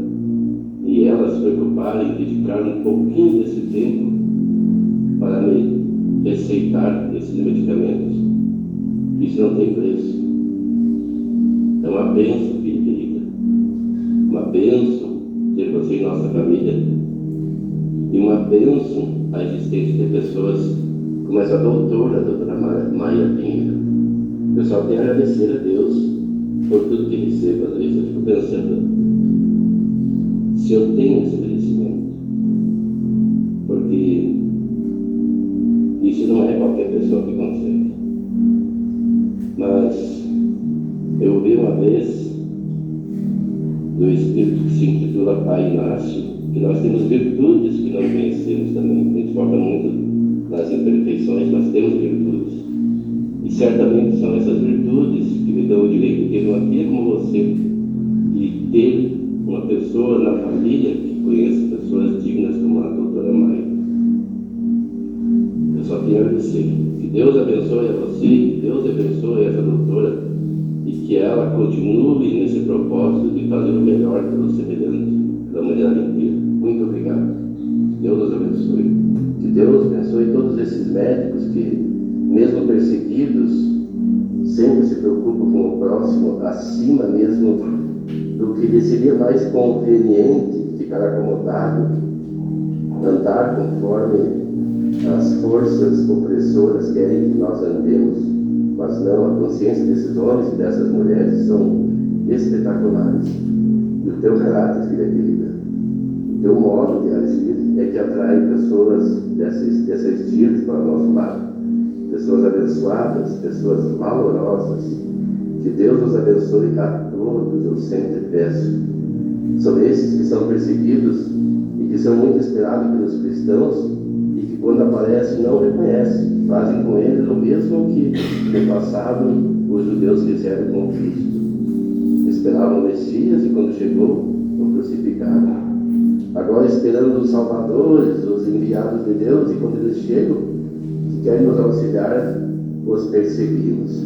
e ela se preocupar em dedicar um pouquinho desse tempo para me receitar esses medicamentos. Isso não tem preço. É uma bênção, filha querida, uma bênção ter você em nossa família, e uma bênção a existência de pessoas como essa doutora, a doutora Mayra Pinheiro. Eu só tenho a agradecer a Deus por tudo que recebo. Às vezes eu fico pensando se eu tenho esse merecimento, porque isso não é qualquer pessoa que consegue. Mas eu ouvi uma vez do Espírito que se intitula Pai Inácio, que nós temos virtudes que não conhecemos também. A gente foca muito nas imperfeições, mas temos virtudes. E certamente são essas virtudes que me dão o direito de ter uma tia como você, de ter uma pessoa na família que conheça pessoas dignas como a doutora Maia. Eu só tenho a agradecer. Que Deus abençoe a você, que Deus abençoe essa doutora e que ela continue nesse propósito de fazer o melhor pelo semelhante, pela humanidade inteira. Muito obrigado. Que Deus nos abençoe. Que Deus abençoe todos esses médicos que, mesmo perseguidos, sempre se preocupam com o próximo, acima mesmo do que lhe seria mais conveniente ficar acomodado, andar conforme as forças opressoras querem que nós andemos. Mas não, a consciência desses homens e dessas mulheres são espetaculares. E o teu caráter, filha querida, o teu modo de agir é que atrai pessoas dessa estilo para o nosso lado. Pessoas abençoadas, pessoas valorosas. Que Deus os abençoe a todos, eu sempre peço. São esses que são perseguidos e que são muito esperados pelos cristãos e que quando aparecem não reconhecem, fazem com eles o mesmo que no passado os judeus fizeram com Cristo. Esperavam o Messias e quando chegou, o crucificaram. Agora esperando os salvadores, os enviados de Deus, e quando eles chegam, que querem nos auxiliar, os perseguimos.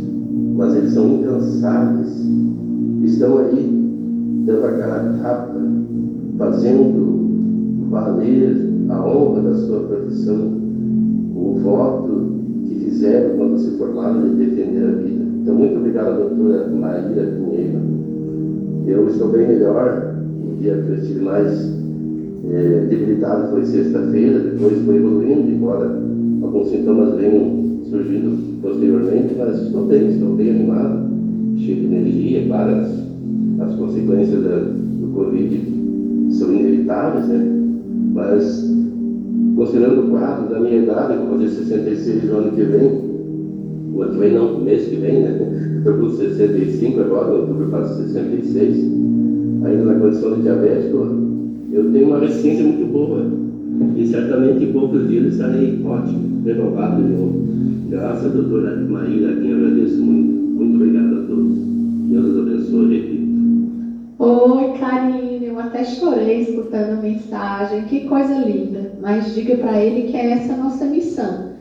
Mas eles são incansáveis, estão aí dando a cara a tapa, fazendo valer a honra da sua profissão, o voto que fizeram quando se formaram de defender a vida. Então, muito obrigado, doutora Maíra Pinheiro. Eu estou bem melhor. O dia que eu estive mais debilitado foi sexta-feira, depois foi evoluindo, embora alguns sintomas venham surgindo posteriormente, mas estou bem animado, cheio de energia. Claro, as consequências do Covid são inevitáveis, né? Mas, considerando o quadro da minha idade, eu vou fazer 66 no ano que vem, o ano que vem não, o mês que vem, né? Estou com 65 agora, em outubro eu faço 66, ainda na condição de diabético, eu tenho uma resistência muito boa. E certamente em poucos dias estarei ótimo, renovado de novo. Graças à doutora Maíra, a quem agradeço muito. Muito obrigado a todos. Deus os abençoe, repito. Oi, Karine, eu até chorei escutando a mensagem, que coisa linda. Mas diga para ele que é essa a nossa missão.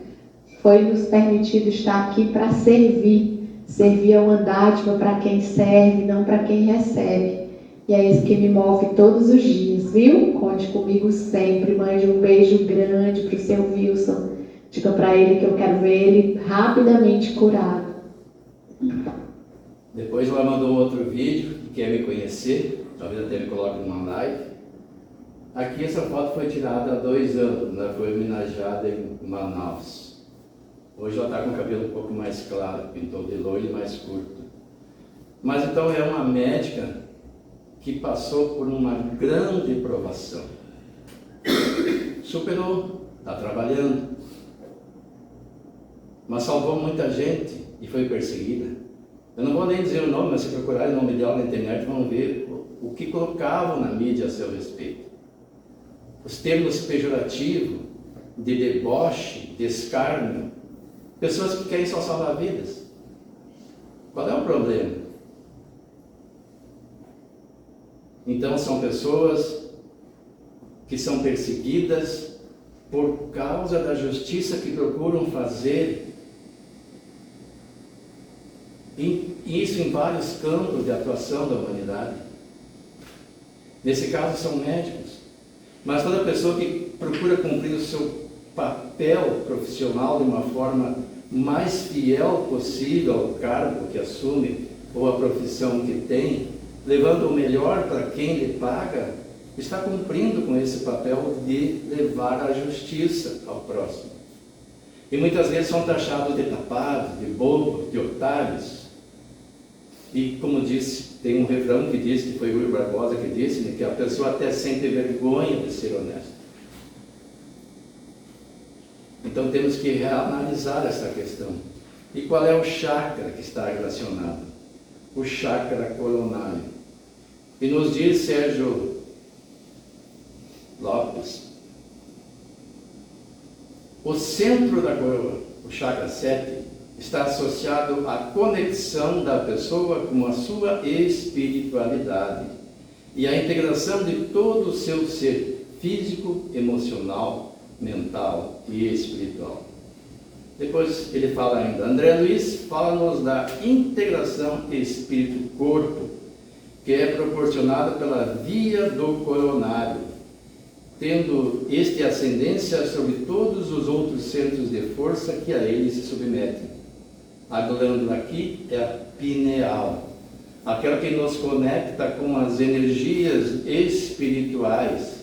Foi nos permitido estar aqui para servir a uma dádiva para quem serve, não para quem recebe. E é isso que me move todos os dias, viu? Conte comigo sempre. Mande um beijo grande para o seu Wilson. Diga para ele que eu quero ver ele rapidamente curado. Depois ela mandou outro vídeo, que quer me conhecer, talvez até me coloque numa live. Aqui essa foto foi tirada há 2 anos, né? Foi homenageada em Manaus. Hoje ela está com o cabelo um pouco mais claro, pintou de loiro e mais curto. Mas então é uma médica que passou por uma grande provação. Superou, está trabalhando, mas salvou muita gente e foi perseguida. Eu não vou nem dizer o nome, mas se procurarem o nome dela na internet vão ver o que colocavam na mídia a seu respeito. Os termos pejorativos de deboche, de escárnio, pessoas que querem só salvar vidas. Qual é o problema? Então são pessoas que são perseguidas por causa da justiça que procuram fazer, e isso em vários campos de atuação da humanidade. Nesse caso são médicos, mas toda pessoa que procura cumprir o seu papel profissional de uma forma mais fiel possível ao cargo que assume ou à profissão que tem, levando o melhor para quem lhe paga, está cumprindo com esse papel de levar a justiça ao próximo. E muitas vezes são taxados de tapados, de bobos, de otários. E como disse, tem um refrão que diz, que foi Rui Barbosa que disse, né, que a pessoa até sente vergonha de ser honesta. Então temos que reanalisar essa questão. E qual é o chakra que está relacionado? O chakra coronário. E nos diz Sérgio Lopes, o centro da coroa, o chakra 7, está associado à conexão da pessoa com a sua espiritualidade e à integração de todo o seu ser físico, emocional, mental e espiritual. Depois ele fala ainda, André Luiz fala-nos da integração espírito-corpo, que é proporcionada pela via do coronário, tendo este ascendência sobre todos os outros centros de força que a ele se submetem. A glândula aqui é a pineal, aquela que nos conecta com as energias espirituais,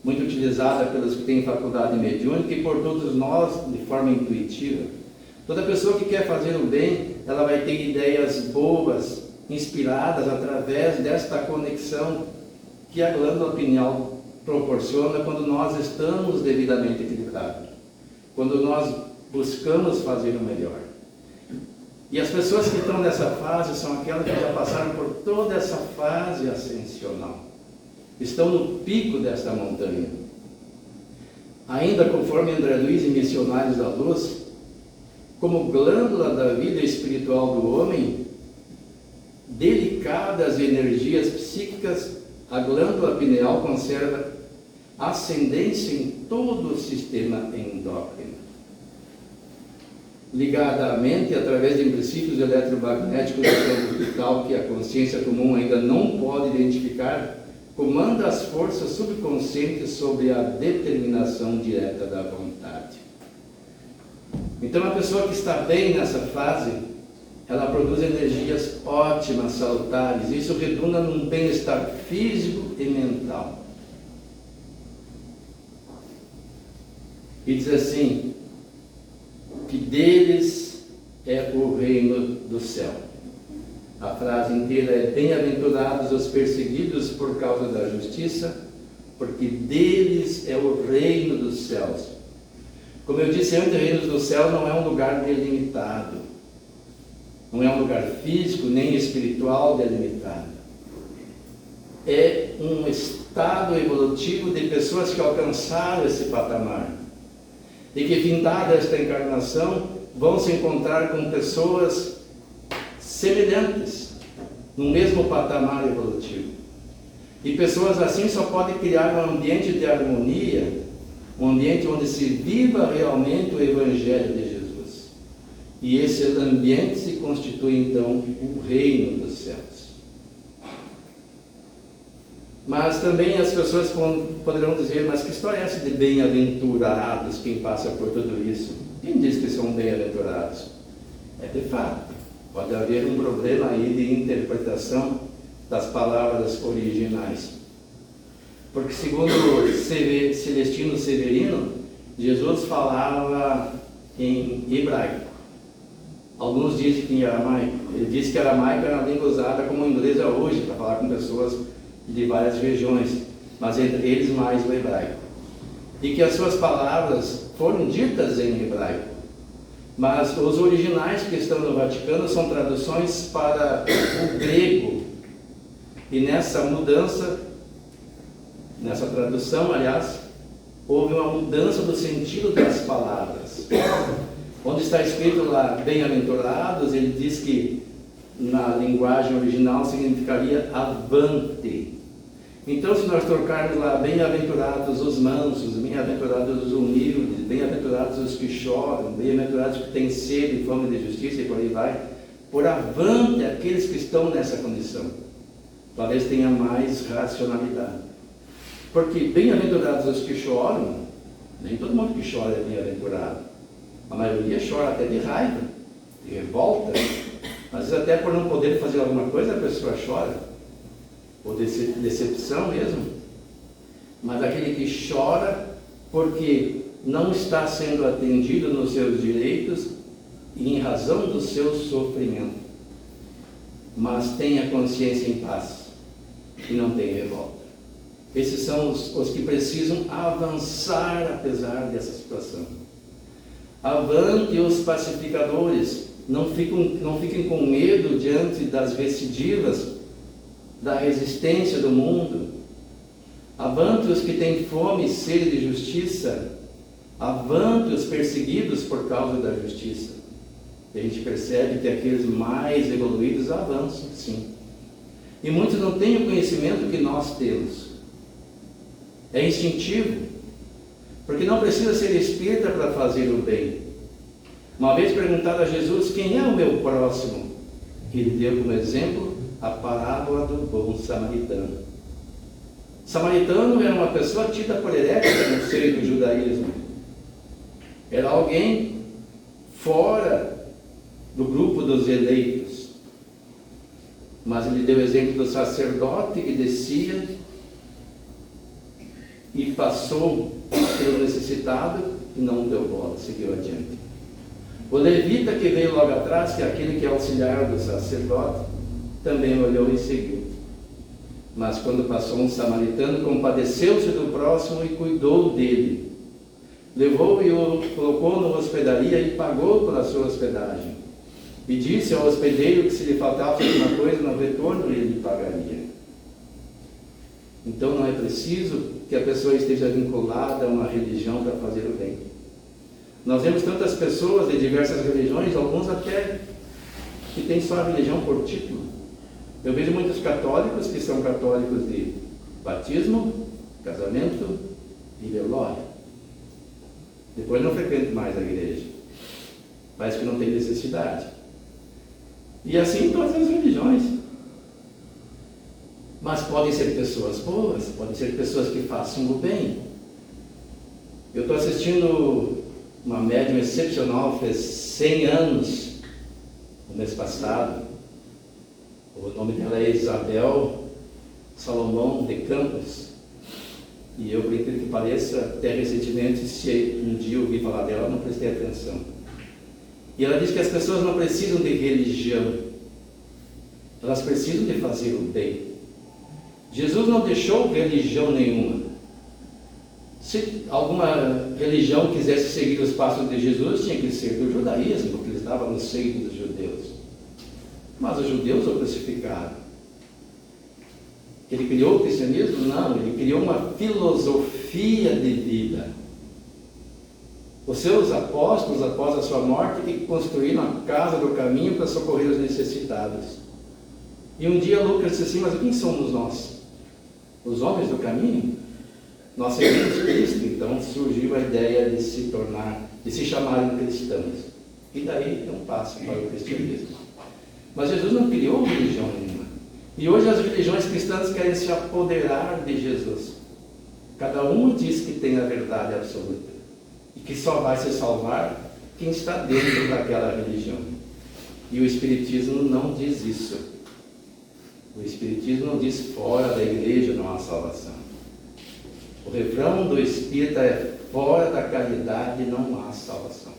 muito utilizada pelos que têm faculdade mediúnica e por todos nós de forma intuitiva. Toda pessoa que quer fazer o bem, ela vai ter ideias boas, inspiradas através desta conexão que a glândula pineal proporciona quando nós estamos devidamente equilibrados, quando nós buscamos fazer o melhor. E as pessoas que estão nessa fase são aquelas que já passaram por toda essa fase ascensional, estão no pico desta montanha. Ainda conforme André Luiz e Missionários da Luz, como glândula da vida espiritual do homem, delicadas energias psíquicas, a glândula pineal conserva ascendência em todo o sistema endócrino. Ligada à mente através de princípios eletromagnéticos do campo vital que a consciência comum ainda não pode identificar, comanda as forças subconscientes sobre a determinação direta da vontade. Então, a pessoa que está bem nessa fase, ela produz energias ótimas, salutares. Isso redunda num bem-estar físico e mental. E diz assim, que deles é o reino do céu. A frase inteira é: bem-aventurados os perseguidos por causa da justiça, porque deles é o reino dos céus. Como eu disse antes, o reino dos céus não é um lugar delimitado, não é um lugar físico nem espiritual delimitado. É um estado evolutivo de pessoas que alcançaram esse patamar e que, findada esta encarnação, vão se encontrar com pessoas semelhantes, no mesmo patamar evolutivo. E pessoas assim só podem criar um ambiente de harmonia, um ambiente onde se viva realmente o Evangelho de Jesus. E esse ambiente se constitui então o reino dos céus. Mas também as pessoas poderão dizer: mas que história é essa de bem-aventurados, quem passa por tudo isso? Quem diz que são bem-aventurados? É de fato. Pode haver um problema aí de interpretação das palavras originais. Porque, segundo Celestino Severino, Jesus falava em hebraico. Alguns dizem que em aramaico. Ele disse que aramaico era a língua usada como inglesa hoje, para falar com pessoas de várias regiões, mas entre eles mais o hebraico. E que as suas palavras foram ditas em hebraico. Mas os originais que estão no Vaticano são traduções para o grego. E nessa mudança, nessa tradução, aliás, houve uma mudança do sentido das palavras. Onde está escrito lá, bem-aventurados, ele diz que na linguagem original significaria avante. Então, se nós trocarmos lá, bem-aventurados os mansos, bem-aventurados os humildes, bem-aventurados os que choram, bem-aventurados os que têm sede e fome de justiça, e por aí vai, por avante aqueles que estão nessa condição. Talvez tenha mais racionalidade. Porque bem-aventurados os que choram, nem todo mundo que chora é bem-aventurado. A maioria chora até de raiva, de revolta. Às vezes até por não poder fazer alguma coisa a pessoa chora, ou decepção mesmo. Mas aquele que chora porque não está sendo atendido nos seus direitos e em razão do seu sofrimento, mas tem a consciência em paz e não tem revolta. Esses são os que precisam avançar apesar dessa situação. Avante os pacificadores, não fiquem com medo diante das recidivas da resistência do mundo. Avante os que têm fome e sede de justiça. Avante os perseguidos por causa da justiça. A gente percebe que aqueles mais evoluídos avançam, sim. E muitos não têm o conhecimento que nós temos. É instintivo, porque não precisa ser espírita para fazer o bem. Uma vez perguntado a Jesus, quem é o meu próximo? Ele deu como exemplo a parábola do bom samaritano. O samaritano era uma pessoa tida por herética no seio do judaísmo. Era alguém fora do grupo dos eleitos. Mas ele deu o exemplo do sacerdote que descia e passou pelo necessitado e não deu bola, seguiu adiante. O levita que veio logo atrás, que é aquele que é auxiliar do sacerdote, também olhou e seguiu. Mas quando passou um samaritano, compadeceu-se do próximo e cuidou dele. Levou e o colocou numa hospedaria e pagou pela sua hospedagem. E disse ao hospedeiro que se lhe faltasse alguma coisa no retorno, ele lhe pagaria. Então não é preciso que a pessoa esteja vinculada a uma religião para fazer o bem. Nós vemos tantas pessoas de diversas religiões, alguns até que têm só a religião por título. Eu vejo muitos católicos que são católicos de batismo, casamento e velório. Depois não frequentam mais a igreja. Parece que não tem necessidade. E assim em todas as religiões. Mas podem ser pessoas boas, podem ser pessoas que façam o bem. Eu estou assistindo uma médium excepcional, fez 100 anos no mês passado. O nome dela é Isabel Salomão de Campos. E eu, por incrível que pareça, até recentemente, se um dia eu ouvi falar dela, não prestei atenção. E ela diz que as pessoas não precisam de religião, elas precisam de fazer o bem. Jesus não deixou religião nenhuma. Se alguma religião quisesse seguir os passos de Jesus, tinha que ser do judaísmo, porque ele estava no seio dos judeus. Mas os judeus o crucificaram. Ele criou o cristianismo? Não, ele criou uma filosofia de vida. Os seus apóstolos, após a sua morte, que construíram a casa do caminho para socorrer os necessitados. E um dia Lucas disse assim, mas quem somos nós? Os homens do caminho? Nós seguimos Cristo, então surgiu a ideia de se chamarem cristãos. E daí é um passo para o cristianismo. Mas Jesus não criou religião nenhuma. E hoje as religiões cristãs querem se apoderar de Jesus. Cada um diz que tem a verdade absoluta. E que só vai se salvar quem está dentro daquela religião. E o Espiritismo não diz isso. O Espiritismo não diz fora da igreja não há salvação. O refrão do Espírita é fora da caridade não há salvação.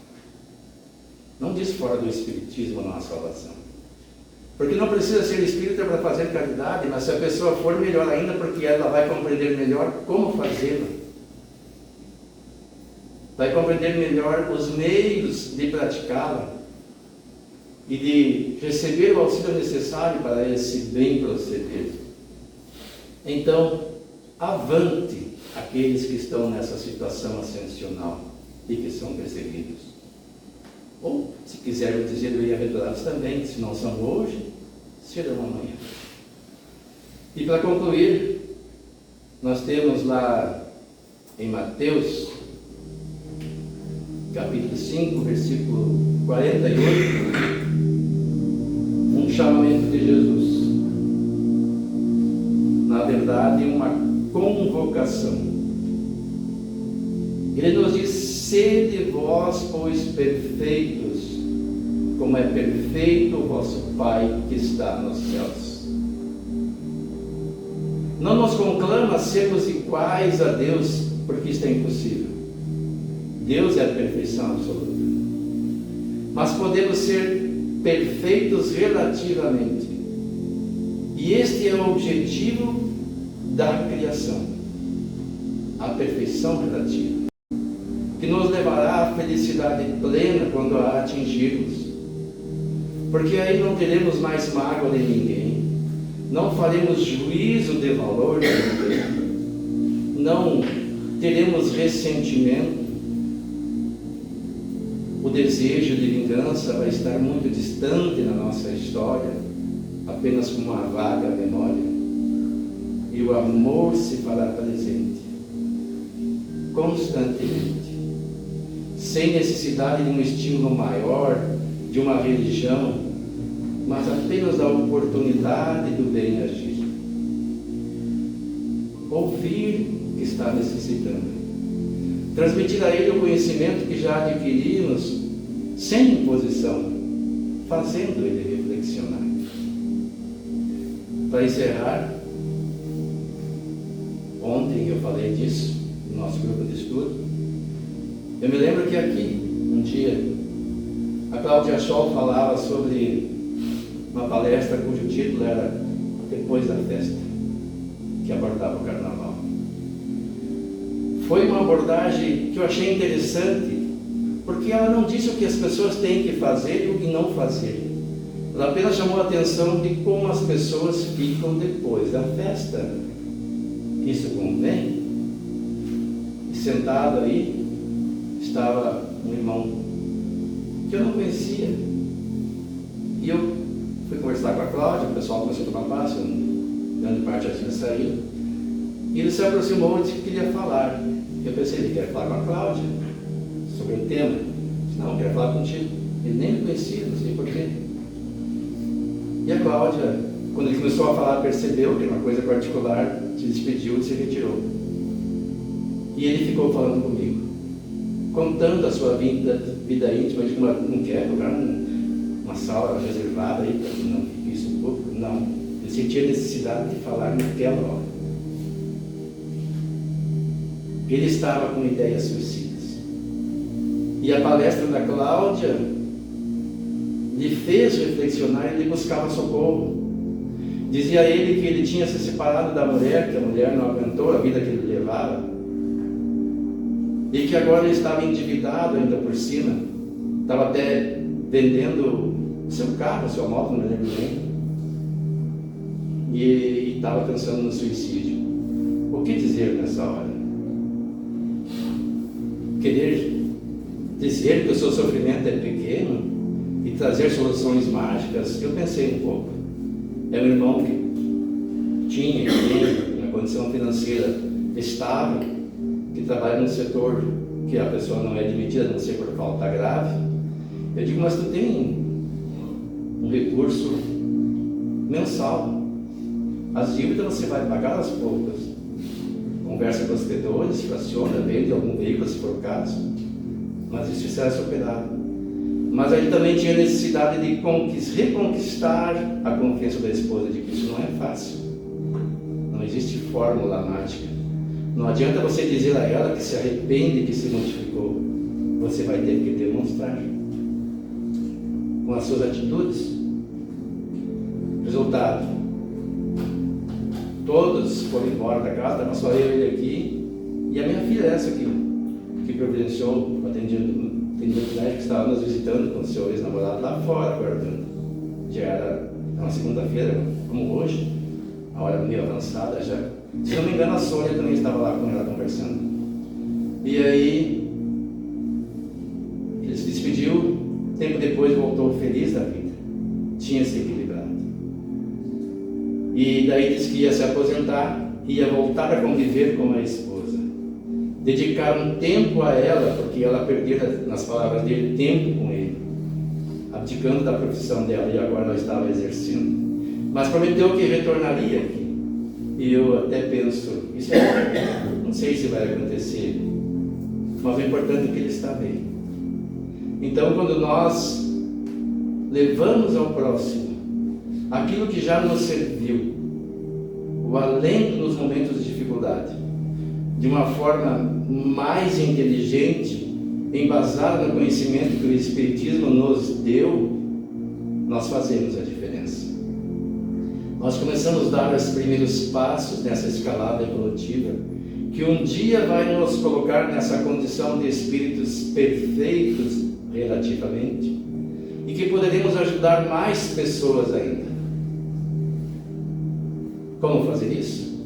Não diz fora do Espiritismo não há salvação. Porque não precisa ser espírita para fazer caridade, mas se a pessoa for, melhor ainda, porque ela vai compreender melhor como fazê-la. Vai compreender melhor os meios de praticá-la e de receber o auxílio necessário para esse bem proceder. Então, avante aqueles que estão nessa situação ascensional e que são perseguidos. Ou, se quisermos dizer, bem-aventurados também, se não são hoje, serão amanhã. E para concluir, nós temos lá em Mateus, capítulo 5, versículo 48, um chamamento de Jesus. Na verdade, uma convocação. Ele nos diz, sede vós, pois, perfeitos, como é perfeito o vosso Pai que está nos céus. Não nos conclama a sermos iguais a Deus, porque isso é impossível. Deus é a perfeição absoluta. Mas podemos ser perfeitos relativamente. E este é o objetivo da criação. A perfeição relativa. Que nos levará à felicidade plena quando a atingirmos. Porque aí não teremos mais mágoa de ninguém, não faremos juízo de valor de ninguém, não teremos ressentimento. o desejo de vingança vai estar muito distante na nossa história, apenas como uma vaga memória, e o amor se fará presente, constantemente, sem necessidade de um estímulo maior, de uma religião, mas apenas da oportunidade do bem agir. Ouvir o que está necessitando. Transmitir a ele o conhecimento que já adquirimos, sem imposição, fazendo ele reflexionar. Para encerrar, ontem eu falei disso no nosso grupo de estudo. Eu me lembro que aqui, um dia, a Cláudia Scholl falava sobre uma palestra cujo título era Depois da Festa, que abordava o Carnaval. Foi uma abordagem que eu achei interessante, porque ela não disse o que as pessoas têm que fazer e o que não fazer. Ela apenas chamou a atenção de como as pessoas ficam depois da festa. Isso convém? E sentado aí estava um irmão que eu não conhecia. E eu fui conversar com a Cláudia, o pessoal começou a tomar passo, grande parte já tinha saído. E ele se aproximou e disse que queria falar. Eu pensei, ele quer falar com a Cláudia sobre o tema. Eu disse, não, eu quero falar contigo. Ele nem me conhecia, não sei porquê. E a Cláudia, quando ele começou a falar, percebeu que era uma coisa particular, se despediu e se retirou. E ele ficou falando comigo, contando a sua vida íntima. Eu disse, não quer colocar uma sala reservada aí para que não fique isso público? Não. Ele sentia necessidade de falar naquela hora. Ele estava com ideias suicidas. E a palestra da Cláudia lhe fez reflexionar e lhe buscava socorro. Dizia a ele que ele tinha se separado da mulher, que a mulher não aguentou a vida que ele levava, e que agora ele estava endividado ainda por cima, estava até vendendo o seu carro, a sua moto, não me lembro bem, e estava pensando no suicídio. O que dizer nessa hora? Querer dizer que o seu sofrimento é pequeno e trazer soluções mágicas? Eu pensei um pouco. É um irmão que tinha e tem uma condição financeira estável, que trabalha num setor que a pessoa não é admitida, a não ser por falta grave. Eu digo, mas tu tem um recurso mensal. As dívidas você vai pagar aos poucos. Conversa com os credores, fraciona, vende algum veículo se for o caso, mas isso será superado. Mas ele também tinha necessidade de reconquistar a confiança da esposa, de que isso não é fácil. Não existe fórmula mágica. Não adianta você dizer a ela que se arrepende, que se modificou. Você vai ter que demonstrar com as suas atitudes. Resultado: todos foram embora da casa, estava só eu e ele aqui, e a minha filha, essa aqui, que providenciou o atendimento médico, que estava nos visitando com o seu ex-namorado lá fora, aguardando. Já era uma segunda-feira, como hoje, a hora meio avançada já. Se não me engano, a Sônia também estava lá com ela conversando. E aí, ele se despediu, tempo depois voltou feliz da vida, tinha se equilibrado. E daí disse que ia se aposentar, ia voltar a conviver com a esposa, dedicar um tempo a ela, porque ela perdera, nas palavras dele, tempo com ele, abdicando da profissão dela e agora ela estava exercendo, mas prometeu que retornaria aqui. E eu até penso, isso não sei se vai acontecer, mas o importante é que ele está bem. Então, quando nós levamos ao próximo aquilo que já nos serviu, o alento nos momentos de dificuldade, de uma forma mais inteligente, embasada no conhecimento que o Espiritismo nos deu, nós fazemos a diferença. Nós começamos a dar os primeiros passos nessa escalada evolutiva, que um dia vai nos colocar nessa condição de espíritos perfeitos, relativamente, e que poderemos ajudar mais pessoas ainda. Como fazer isso?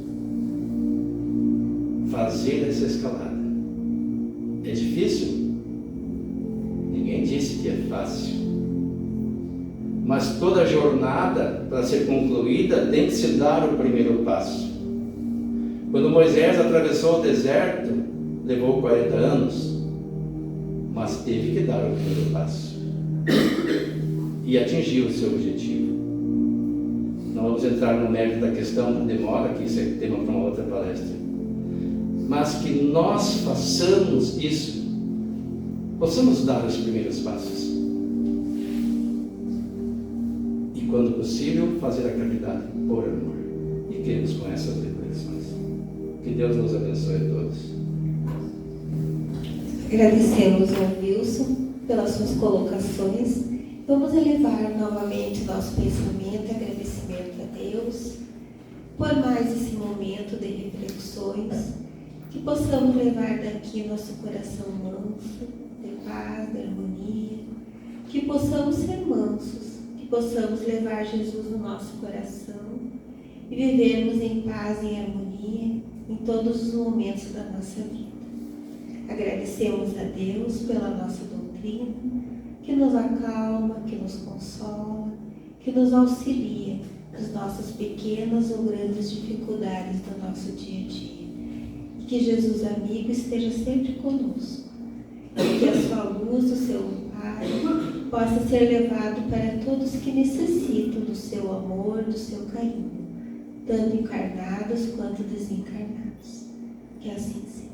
Fazer essa escalada. É difícil? Ninguém disse fácil. Mas toda jornada, para ser concluída, tem que se dar o primeiro passo. Quando Moisés atravessou o deserto, levou 40 anos, mas teve que dar o primeiro passo e atingiu o seu objetivo. Não vamos entrar no mérito da questão da demora, que isso é tema para uma outra palestra, mas que nós façamos isso, possamos dar os primeiros passos e, quando possível, fazer a caridade por amor. E queremos com essas reflexões. Que Deus nos abençoe a todos. Agradecemos ao Wilson pelas suas colocações. Vamos elevar novamente nosso pensamento e agradecimento a Deus por mais esse momento de reflexões, que possamos levar daqui nosso coração manso, de paz, de harmonia, que possamos ser mansos, que possamos levar Jesus no nosso coração e vivermos em paz e em harmonia em todos os momentos da nossa vida. Agradecemos a Deus pela nossa doutrina, que nos acalma, que nos consola, que nos auxilia nas nossas pequenas ou grandes dificuldades do nosso dia a dia. E que Jesus amigo esteja sempre conosco. E que a sua luz, o seu amparo, possa ser levado para todos que necessitam do seu amor, do seu carinho, tanto encarnados quanto desencarnados. Que assim seja.